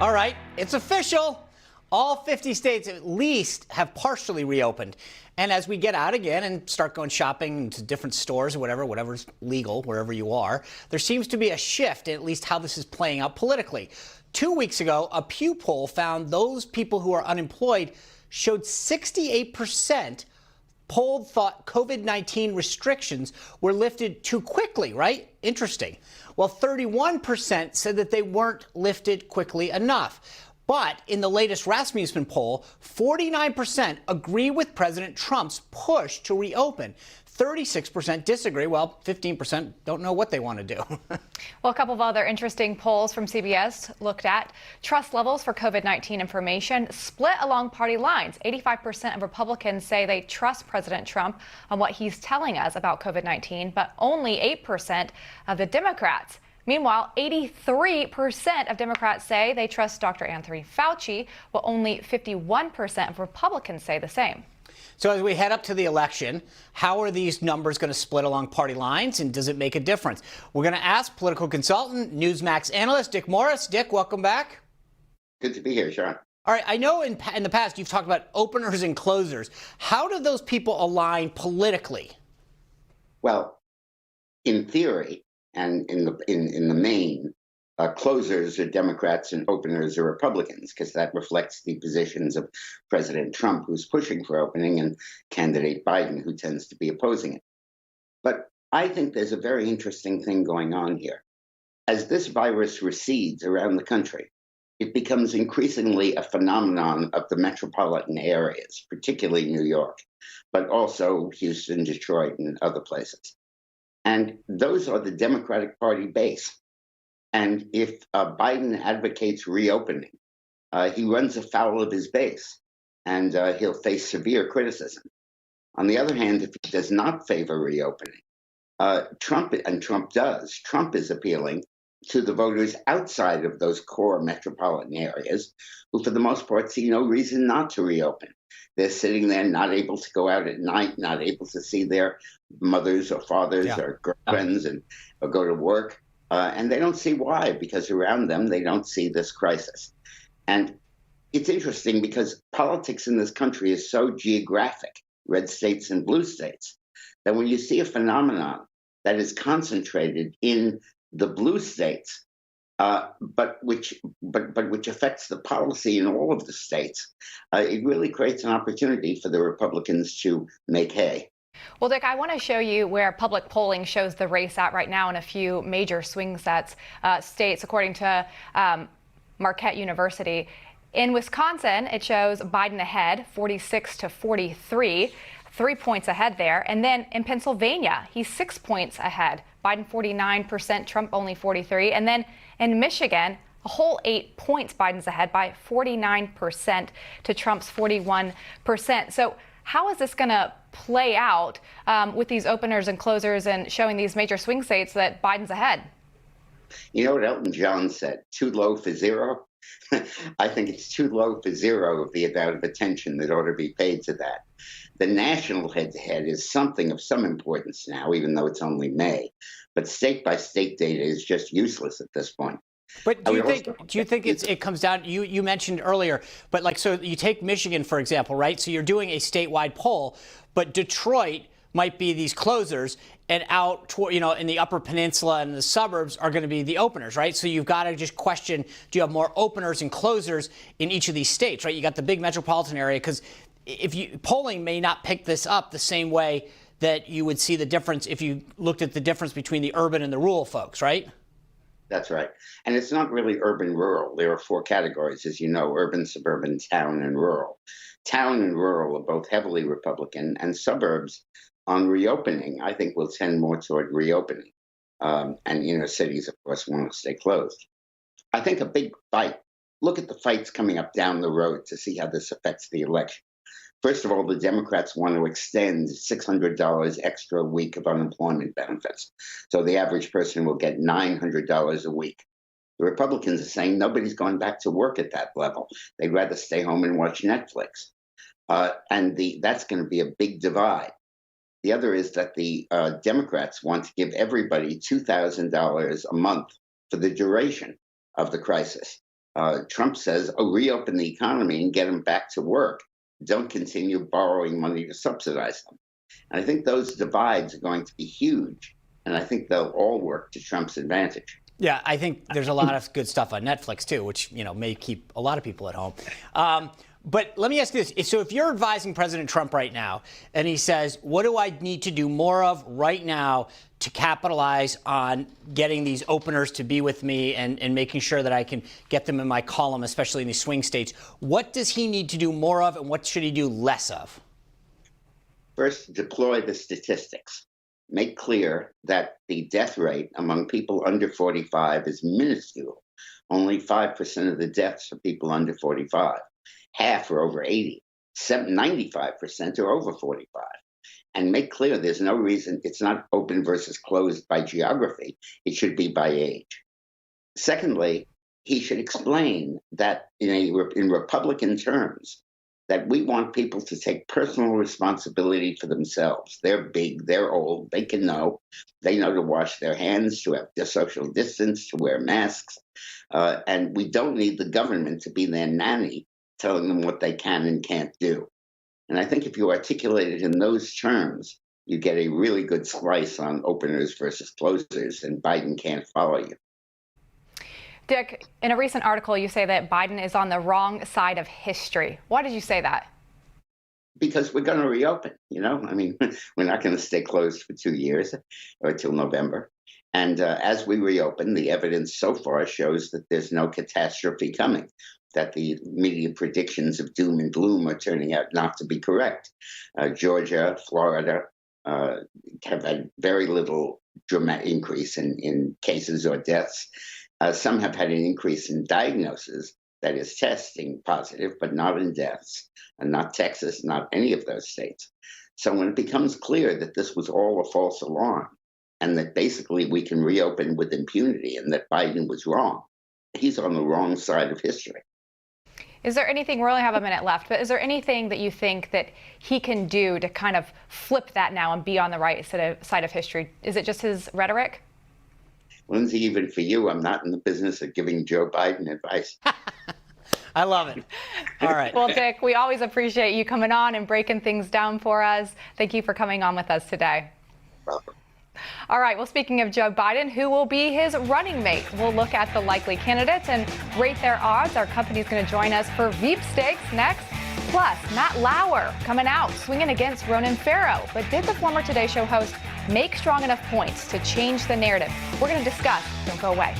All right, it's official. All 50 states at least have partially reopened. And as we get out again and start going shopping to different stores or whatever's legal, wherever you are, there seems to be a shift in at least how this is playing out politically. 2 weeks ago, a Pew poll found those people who are unemployed showed 68% polled thought COVID-19 restrictions were lifted too quickly, right? Interesting. Well, 31% said that they weren't lifted quickly enough. But in the latest Rasmussen poll, 49% agree with President Trump's push to reopen. 36% disagree, while 15% don't know what they want to do. Well, a couple of other interesting polls from CBS looked at trust levels for COVID-19 information split along party lines. 85% of Republicans say they trust President Trump on what he's telling us about COVID-19, but only 8% of the Democrats. Meanwhile, 83% of Democrats say they trust Dr. Anthony FAUCI, while only 51% of Republicans say the same. So as we head up to the election, how are these numbers going to split along party lines, and does it make a difference? We're going to ask political consultant, Newsmax analyst Dick Morris. Dick, welcome back. Good to be here, Sean. All right, I know in the past you've talked about openers and closers. How do those people align politically? Well, in theory and in the main, closers are Democrats and openers are Republicans, because that reflects the positions of President Trump, who's pushing for opening, and candidate Biden, who tends to be opposing it. But I think there's a very interesting thing going on here. As this virus recedes around the country, it becomes increasingly a phenomenon of the metropolitan areas, particularly New York, but also Houston, Detroit, and other places. And those are the Democratic Party base. And if Biden advocates reopening, he runs afoul of his base, and he'll face severe criticism. On the other hand, if he does not favor reopening, Trump is appealing to the voters outside of those core metropolitan areas, who for the most part see no reason not to reopen. They're sitting there not able to go out at night, not able to see their mothers or fathers or girlfriends or go to work. And they don't see why, because around them, they don't see this crisis. And it's interesting because politics in this country is so geographic, red states and blue states, that when you see a phenomenon that is concentrated in the blue states, but which affects the policy in all of the states, it really creates an opportunity for the Republicans to make hay. Well, Dick, I want to show you where public polling shows the race at right now in a few major swing states, according to Marquette University. In Wisconsin, it shows Biden ahead, 46 to 43, 3 points ahead there. And then in Pennsylvania, he's 6 points ahead. Biden 49%, Trump only 43. And then in Michigan, a whole 8 points Biden's ahead by 49% to Trump's 41%. So how is this going to play out with these openers and closers and showing these major swing states that Biden's ahead? You know what Elton John said, too low for zero? I think it's too low for zero of the amount of attention that ought to be paid to that. The national head-to-head is something of some importance now, even though it's only May. But state-by-state data is just useless at this point. But do you think it comes down, you mentioned earlier, but like, so you take Michigan, for example, right? So you're doing a statewide poll, but Detroit might be these closers, and out toward, in the Upper Peninsula and the suburbs are going to be the openers, right? So you've got to just question, do you have more openers and closers in each of these states, right? You got the big metropolitan area, because polling may not pick this up the same way that you would see the difference if you looked at the difference between the urban and the rural folks, right? That's right. And it's not really urban-rural. There are 4 categories, as you know: urban, suburban, town, and rural. Town and rural are both heavily Republican, and suburbs on reopening, I think, will tend more toward reopening. And cities, of course, want to stay closed. I think a big fight, look at the fights coming up down the road to see how this affects the election. First of all, the Democrats want to extend $600 extra a week of unemployment benefits. So the average person will get $900 a week. The Republicans are saying nobody's going back to work at that level. They'd rather stay home and watch Netflix. That's going to be a big divide. The other is that the Democrats want to give everybody $2,000 a month for the duration of the crisis. Trump says, oh, reopen the economy and get them back to work. Don't continue borrowing money to subsidize them. And I think those divides are going to be huge. And I think they'll all work to Trump's advantage. Yeah, I think there's a lot of good stuff on Netflix, too, which, may keep a lot of people at home. But let me ask you this. So if you're advising President Trump right now and he says, what do I need to do more of right now to capitalize on getting these openers to be with me and making sure that I can get them in my column, especially in these swing states, what does he need to do more of and what should he do less of? First, deploy the statistics. Make clear that the death rate among people under 45 is minuscule. Only 5% of the deaths are people under 45. Half are over 80. 95% are over 45. And make clear there's no reason, it's not open versus closed by geography. It should be by age. Secondly, he should explain that in Republican terms, that we want people to take personal responsibility for themselves. They're big, they're old, they know to wash their hands, to have social distance, to wear masks. And we don't need the government to be their nanny, telling them what they can and can't do. And I think if you articulate it in those terms, you get a really good slice on openers versus closers, and Biden can't follow you. Dick, in a recent article, you say that Biden is on the wrong side of history. Why did you say that? Because we're going to reopen, we're not going to stay closed for 2 years or till November. And as we reopen, the evidence so far shows that there's no catastrophe coming, that the media predictions of doom and gloom are turning out not to be correct. Georgia, Florida have had very little dramatic increase in cases or deaths. Some have had an increase in diagnosis, that is testing positive, but not in deaths, and not Texas, not any of those states. So when it becomes clear that this was all a false alarm, and that basically we can reopen with impunity, and that Biden was wrong, he's on the wrong side of history. Is there anything, we only have a minute left, but is there anything that you think that he can do to kind of flip that now and be on the right side of history? Is it just his rhetoric? Lindsay, even for you, I'm not in the business of giving Joe Biden advice. I love it. All right. Well, Dick, we always appreciate you coming on and breaking things down for us. Thank you for coming on with us today. Welcome. All right. Well, speaking of Joe Biden, who will be his running mate? We'll look at the likely candidates and rate their odds. Our company's going to join us for Veep Stakes next. Plus, Matt Lauer coming out, swinging against Ronan Farrow. But did the former Today Show host make strong enough points to change the narrative? We're going to discuss. Don't go away.